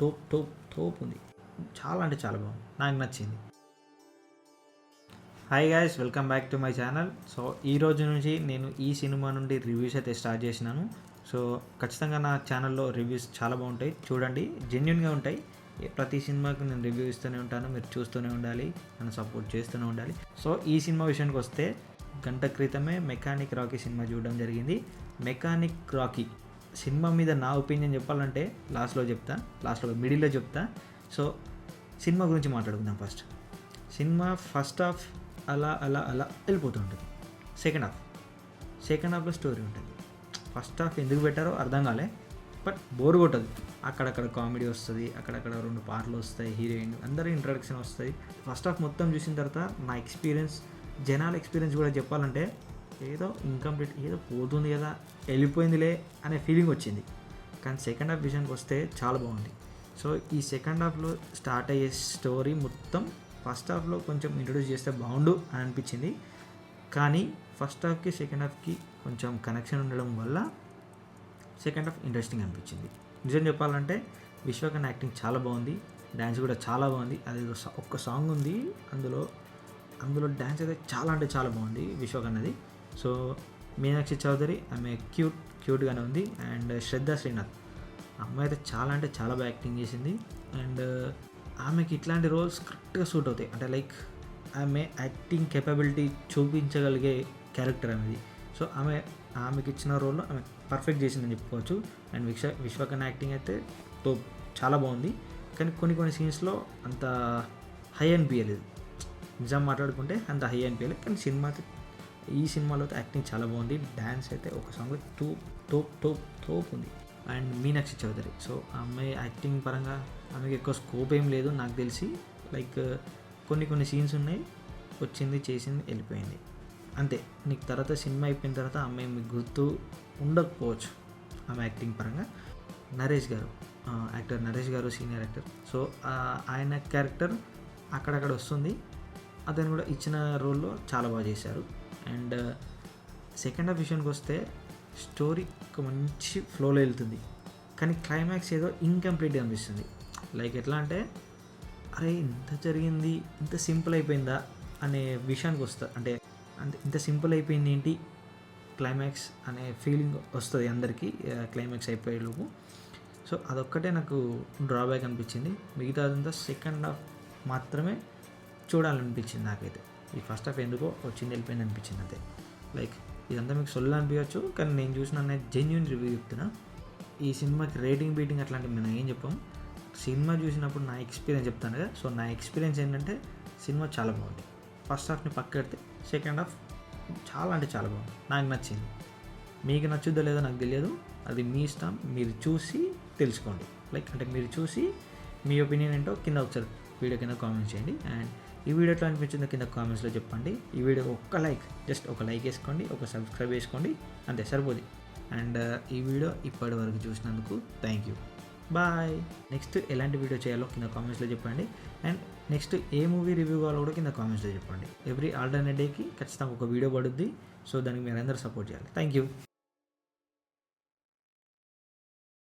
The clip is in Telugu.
తోపు తోపు తోపు ఉంది. చాలా అంటే చాలా బాగుంది, నాకు నచ్చింది. Hi guys, welcome back to my channel. So ఈ రోజు నుంచి నేను ఈ సినిమా నుండి రివ్యూస్ అయితే స్టార్ట్ చేసినాను. సో ఖచ్చితంగా నా ఛానల్లో రివ్యూస్ చాలా బాగుంటాయి, చూడండి, జెన్యున్గా ఉంటాయి. ప్రతి సినిమాకి నేను రివ్యూ ఇస్తూనే ఉంటాను, మీరు చూస్తూనే ఉండాలి, నన్ను సపోర్ట్ చేస్తూనే ఉండాలి. సో ఈ సినిమా విషయానికి వస్తే, గంట క్రితమే మెకానిక్ రాకీ సినిమా చూడడం జరిగింది. మెకానిక్ రాకీ సినిమా మీద నా ఒపీనియన్ చెప్పాలంటే లాస్ట్లో మిడిల్లో చెప్తా. సో సినిమా గురించి మాట్లాడుకుందాం. సినిమా ఫస్ట్ హాఫ్ అలా అలా అలా వెళ్ళిపోతుంటుంది. సెకండ్ హాఫ్లో స్టోరీ ఉంటుంది. ఫస్ట్ హాఫ్ ఎందుకు పెట్టారో అర్థం కాలే, బట్ బోర్ కొట్టదు. అక్కడక్కడ కామెడీ వస్తుంది, అక్కడక్కడ 2 పాటలు వస్తాయి, హీరోయిన్ అందరూ ఇంట్రడక్షన్ వస్తాయి. ఫస్ట్ హాఫ్ మొత్తం చూసిన తర్వాత నా ఎక్స్పీరియన్స్, జనాల ఎక్స్పీరియన్స్ కూడా చెప్పాలంటే, ఏదో ఇన్కంప్లీట్, ఏదో పోతుంది కదా, వెళ్ళిపోయిందిలే అనే ఫీలింగ్ వచ్చింది. కానీ సెకండ్ హాఫ్ విషయానికి వస్తే చాలా బాగుంది. సో ఈ సెకండ్ హాఫ్లో స్టార్ట్ అయ్యే స్టోరీ మొత్తం ఫస్ట్ హాఫ్లో కొంచెం ఇంట్రొడ్యూస్ చేస్తే బాగుండు అని అనిపించింది. కానీ ఫస్ట్ హాఫ్కి సెకండ్ హాఫ్కి కొంచెం కనెక్షన్ ఉండడం వల్ల సెకండ్ హాఫ్ ఇంట్రెస్టింగ్ అనిపించింది. నిజం చెప్పాలంటే విశ్వకన్ యాక్టింగ్ చాలా బాగుంది, డ్యాన్స్ కూడా చాలా బాగుంది. అది ఒక్క సాంగ్ ఉంది, అందులో డ్యాన్స్ అయితే చాలా అంటే చాలా బాగుంది విశ్వకన్నది. సో మీనాక్షి చౌదరి ఆమె క్యూట్గానే ఉంది. అండ్ శ్రద్ధ శ్రీనాథ్ అమ్మాయి అయితే చాలా అంటే చాలా బాగా యాక్టింగ్ చేసింది. అండ్ ఆమెకి ఇట్లాంటి రోల్స్ కరెక్ట్గా సూట్ అవుతాయి. అంటే లైక్ ఆమె యాక్టింగ్ కెపబిలిటీ చూపించగలిగే క్యారెక్టర్ అనేది. సో ఆమెకి ఇచ్చిన రోల్లో ఆమె పర్ఫెక్ట్ చేసిందని చెప్పుకోవచ్చు. అండ్ విశ్వకన్ యాక్టింగ్ అయితే చాలా బాగుంది. కానీ కొన్ని సీన్స్లో అంత హై అనిపించలేదు. నిజం మాట్లాడుకుంటే అంత హై అనిపించలేదు. కానీ ఈ సినిమాలో అయితే యాక్టింగ్ చాలా బాగుంది. డ్యాన్స్ అయితే ఒక సాంగ్లో తోపు ఉంది. అండ్ మీనాక్షి చౌదరి, సో ఆ అమ్మాయి యాక్టింగ్ పరంగా ఆమెకి ఎక్కువ స్కోప్ ఏం లేదు నాకు తెలిసి. లైక్ కొన్ని సీన్స్ ఉన్నాయి, వచ్చింది, చేసింది, వెళ్ళిపోయింది, అంతే. నీకు తర్వాత సినిమా అయిపోయిన తర్వాత అమ్మాయి మీకు గుర్తు ఉండకపోవచ్చు ఆమె యాక్టింగ్ పరంగా. యాక్టర్ నరేష్ గారు సీనియర్ యాక్టర్. సో ఆయన క్యారెక్టర్ అక్కడక్కడ వస్తుంది, అతను కూడా ఇచ్చిన రోల్లో చాలా బాగా చేశారు. అండ్ సెకండ్ హాఫ్ విషయానికి వస్తే స్టోరీ ఒక మంచి ఫ్లోలో వెళ్తుంది, కానీ క్లైమాక్స్ ఏదో ఇన్కంప్లీట్గా అనిపిస్తుంది. లైక్ ఎట్లా అంటే, అరే ఇంత జరిగింది, ఇంత సింపుల్ అయిపోయిందా అనే విషయానికి వస్తా. అంటే ఇంత సింపుల్ అయిపోయింది ఏంటి క్లైమాక్స్ అనే ఫీలింగ్ వస్తుంది అందరికీ క్లైమాక్స్ అయిపోయేలోపు. సో అదొక్కటే నాకు డ్రాబ్యాక్ అనిపించింది. మిగతాదంతా సెకండ్ హాఫ్ మాత్రమే చూడాలనిపించింది నాకైతే. ఈ ఫస్ట్ హాఫ్ ఎందుకో వచ్చింది వెళ్ళిపోయింది అనిపించింది అంతే. లైక్ ఇదంతా మీకు సొల్లు అనిపించవచ్చు, కానీ నేను చూసిన జెన్యున్ రివ్యూ చెప్తున్నా. ఈ సినిమాకి రేటింగ్ అట్లాంటివి మనం ఏం చెప్పాం. సినిమా చూసినప్పుడు నా ఎక్స్పీరియన్స్ చెప్తాను కదా. సో నా ఎక్స్పీరియన్స్ ఏంటంటే, సినిమా చాలా బాగుంది. ఫస్ట్ హాఫ్ని పక్కడితే సెకండ్ హాఫ్ చాలా అంటే చాలా బాగుంది, నాకు నచ్చింది. మీకు నచ్చుద్దో లేదో నాకు తెలియదు, అది మీ ఇష్టం, మీరు చూసి తెలుసుకోండి. లైక్ అంటే మీరు చూసి మీ ఒపీనియన్ ఏంటో కింద ఒకసారి వీడియో కింద కామెంట్స్ చేయండి. అండ్ ఈ వీడియో ఎట్లా అనిపించిందో కింద కామెంట్స్లో చెప్పండి. ఈ వీడియో జస్ట్ ఒక లైక్ వేసుకోండి, ఒక సబ్స్క్రైబ్ చేసుకోండి, అంతే సరిపోదు. అండ్ ఈ వీడియో ఇప్పటి వరకు చూసినందుకు థ్యాంక్ యూ, బాయ్. నెక్స్ట్ ఎలాంటి వీడియో చేయాలో కింద కామెంట్స్లో చెప్పండి. And next A movie review కావాలో కూడా కింద కామెంట్స్లో చెప్పండి. ఎవ్రీ ఆల్టర్నేట్ డేకి ఖచ్చితంగా ఒక వీడియో పడుద్ది. సో దానికి మీరు అందరూ సపోర్ట్ చేయాలి. Thank you.